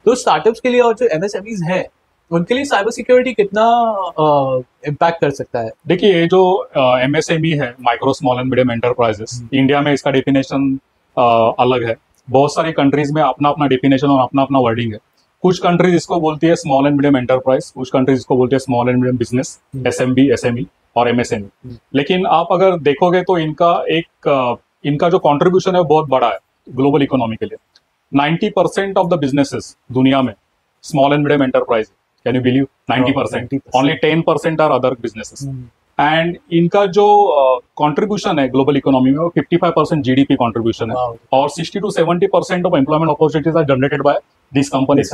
तो स्टार्टअप्स के लिए और जो एमएसएमईज हैं उनके लिए साइबर सिक्योरिटी कितना इम्पैक्ट कर सकता है? देखिए, ये जो एमएसएमई है, micro small and medium enterprises, India में इसका डेफिनेशन अलग है। बहुत सारी कंट्रीज में अपना अपना डेफिनेशन और अपना अपना वर्डिंग है। कुछ कंट्रीज इसको बोलती है स्मॉल एंड मीडियम एंटरप्राइज, कुछ कंट्रीज इसको बोलती है small and medium business, SMB, SME और एमएसएमई। लेकिन आप अगर देखोगे तो इनका जो कॉन्ट्रीब्यूशन है वो बहुत बड़ा है ग्लोबल इकोनॉमी के लिए। 90% ऑफ द बिजनेसेस दुनिया में small and medium enterprise. Can you believe? 90%। Only 10% are other businesses. And इनका जो कंट्रीब्यूशन है ग्लोबल इकोनॉमी में वो 55% जीडीपी कंट्रीब्यूशन है। और 60 to 70% of employment opportunities are generated by this companies.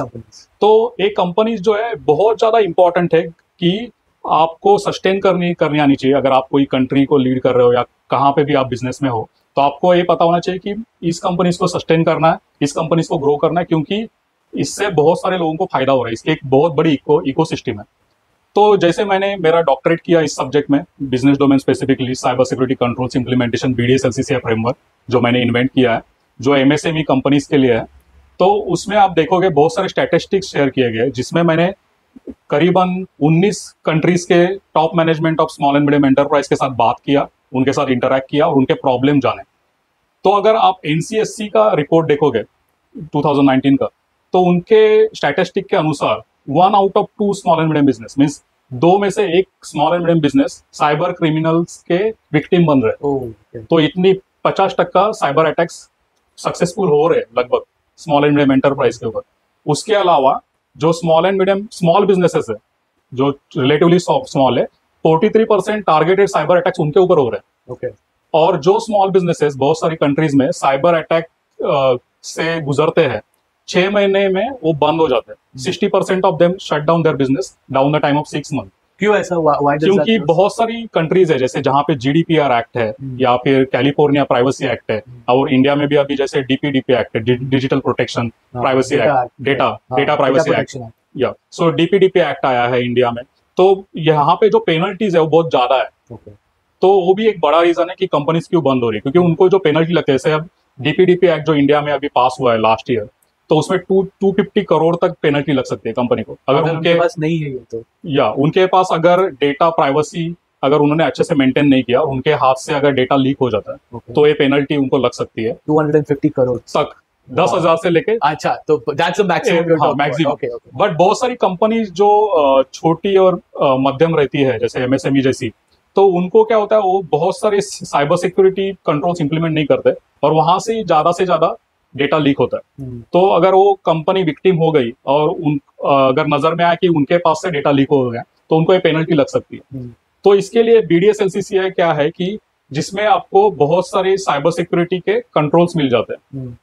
तो एक कंपनीज जो है बहुत ज्यादा इंपॉर्टेंट है कि आपको सस्टेन करनी आनी चाहिए। अगर आप कोई कंट्री को लीड कर रहे हो या कहाँ पे भी आप बिजनेस में हो, तो आपको ये पता होना चाहिए कि इस कंपनीज को सस्टेन करना है, इस कंपनीज को ग्रो करना है, क्योंकि इससे बहुत सारे लोगों को फायदा हो रहा है। इसकी एक बहुत बड़ी इकोसिस्टम है। तो जैसे मैंने मेरा डॉक्टरेट किया इस सब्जेक्ट में, business domain specifically cyber security controls implementation, BDSLCCI framework जो मैंने इन्वेंट किया है, जो एमएसएमई कंपनीज के लिए है। तो उसमें आप देखोगे बहुत सारे स्टैटिस्टिक्स शेयर किए गए, जिसमें मैंने करीबन 19 कंट्रीज के top management of small and medium enterprise के साथ बात किया, उनके साथ इंटरैक्ट किया और उनके प्रॉब्लम जाने। तो अगर आप एनसीएससी का रिपोर्ट देखोगे 2019 का, तो उनके स्टैटिस्टिक के अनुसार 1 out of 2 small and medium business, means 2 में से 1 small and medium business cyber criminals के विक्टिम बन रहे। तो इतनी 50% साइबर अटैक्स सक्सेसफुल हो रहे लगभग स्मॉल एंड मीडियम एंटरप्राइज के ऊपर। उसके अलावा जो स्मॉल बिजनेसेस है, जो रिलेटिवली स्मॉल है, 43% टारगेटेड साइबर अटैक्स उनके ऊपर हो रहे हैं। और जो स्मॉल बिजनेसेस बहुत सारी कंट्रीज में साइबर अटैक से गुजरते हैं, 6 महीने में वो बंद हो जाते हैं। 60% of them shut down their business down the time of 6 month. क्यों ऐसा? क्योंकि बहुत सारी कंट्रीज है, जैसे जहाँ पे GDPR एक्ट है या फिर कैलिफोर्निया प्राइवेसी एक्ट है, और इंडिया में भी अभी जैसे DPDP एक्ट है, digital protection privacy act, data privacy act, या सो DPDP एक्ट आया है इंडिया में। तो यहाँ पे जो पेनल्टीज है वो बहुत ज्यादा है। तो वो भी एक बड़ा रीजन है कि कंपनीज क्यों बंद हो रही है, क्योंकि उनको जो पेनल्टी लगते हैं, जैसे अब DPDP एक्ट जो इंडिया में अभी पास हुआ है लास्ट ईयर, तो उसमें 250 करोड़ तक पेनल्टी लग सकती है कंपनी को, अगर उनके पास नहीं है ये। तो या उनके पास अगर डेटा प्राइवेसी अगर उन्होंने अच्छे से मेंटेन नहीं किया, उनके हाथ से अगर डेटा लीक हो जाता है, तो ये पेनल्टी उनको लग सकती है 250 करोड़ तक, 10,000 से लेके। अच्छा, तो that's a maximum. Maximum. But बहुत सारी कंपनीज जो छोटी और मध्यम रहती है, जैसे एमएसएमई जैसी, तो उनको क्या होता है, वो बहुत सारे साइबर सिक्योरिटी कंट्रोल्स इंप्लीमेंट नहीं करते और वहां से ज्यादा डेटा लीक होता है। तो अगर वो कंपनी विक्टिम हो गई और अगर नजर में आया कि उनके पास से डेटा लीक हो गया, तो उनको ये पेनल्टी लग सकती है। तो इसके लिए BDSLCCI क्या है कि जिसमें आपको बहुत सारे साइबर सिक्योरिटी के कंट्रोल्स मिल जाते हैं,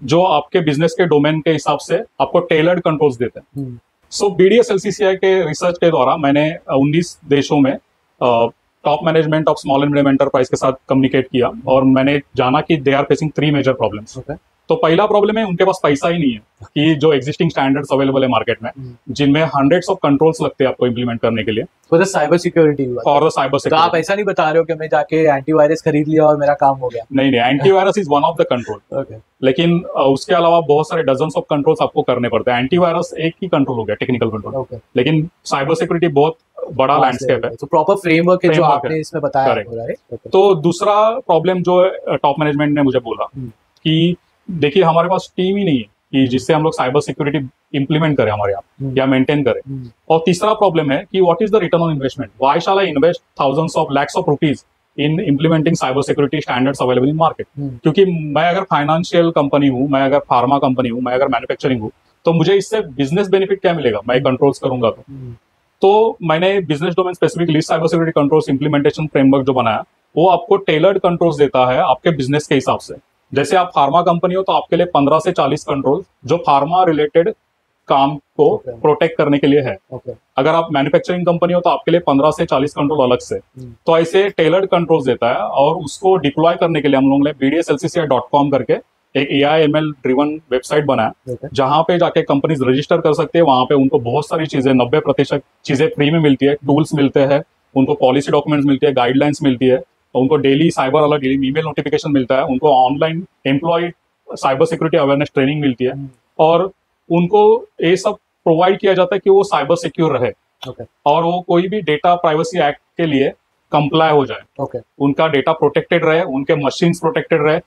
जो आपके बिजनेस के डोमेन के हिसाब से आपको टेलर्ड कंट्रोल्स देते हैं। सो BDSLCCI के रिसर्च के द्वारा मैंने 19 देशों में top management of small and medium enterprise के साथ कम्युनिकेट किया, और मैंने जाना कि they are facing 3 major problems. तो पहला प्रॉब्लम है, उनके पास पैसा ही नहीं है कि जो एग्जिस्टिंग स्टैंडर्ड्स अवेलेबल है मार्केट में, जिनमें हंड्रेड्स ऑफ कंट्रोल्स लगते हैं आपको इंप्लीमेंट करने के लिए फॉर द साइबर सिक्योरिटी। और साइबर सिक्योरिटी। तो आप ऐसा नहीं बता रहे हो कि मैं जाके एंटीवायरस खरीद लिया और मेरा काम हो गया? नहीं, antivirus is one of the control. लेकिन उसके अलावा बहुत सारे डजन्स ऑफ कंट्रोल्स आपको करने पड़ते हैं। एंटीवायरस एक ही कंट्रोल हो गया, टेक्निकल कंट्रोल, लेकिन साइबर सिक्योरिटी बहुत बड़ा लैंडस्केप है। तो प्रॉपर फ्रेमवर्क है जो आपने इसमें बताया। तो दूसरा प्रॉब्लम जो टॉप मैनेजमेंट ने मुझे बोला कि देखिए, हमारे पास टीम ही नहीं है कि जिससे हम लोग साइबर सिक्योरिटी इंप्लीमेंट करें हमारे यहाँ या मेंटेन करें। और तीसरा प्रॉब्लम है कि what is the return on investment, why shall I invest thousands of lakhs of rupees in implementing cyber security standards available in market. क्योंकि मैं अगर फाइनेंशियल कंपनी हूँ, मैं अगर फार्मा कंपनी हूँ, मैं अगर मैन्युफैक्चरिंग हूँ, तो मुझे इससे बिजनेस बेनिफिट क्या मिलेगा, मैं कंट्रोल्स करूंगा तो मैंने business domain specifically cyber security controls implementation framework जो बनाया, वो आपको टेलर्ड कंट्रोल्स देता है आपके बिजनेस के हिसाब से। जैसे आप फार्मा कंपनी हो तो आपके लिए 15 से 40 कंट्रोल जो फार्मा रिलेटेड काम को प्रोटेक्ट करने के लिए है। अगर आप मैन्युफैक्चरिंग कंपनी हो तो आपके लिए 15 से 40 कंट्रोल अलग से। तो ऐसे टेलर्ड कंट्रोल्स देता है, और उसको डिप्लॉय करने के लिए हम लोगों ने BDSLCCI.com करके एक AI/ML ड्रिवन वेबसाइट बनाया, जहां पे जाके कंपनीज रजिस्टर कर सकते हैं। वहां पे उनको बहुत सारी चीजें, 90% चीजें फ्री में मिलती है, टूल्स मिलते हैं, उनको पॉलिसी डॉक्यूमेंट्स मिलती है, गाइडलाइंस मिलती है, उनको daily cyber alert, email notification मिलता है, उनको online employ cyber security awareness training मिलती है, और उनको ये सब प्रोवाइड किया जाता है कि वो साइबर सिक्योर रहे ओके और वो कोई भी डेटा प्राइवेसी एक्ट के लिए कंप्लाई हो जाए, ओके उनका डेटा प्रोटेक्टेड रहे, उनके मशीन्स प्रोटेक्टेड रहे,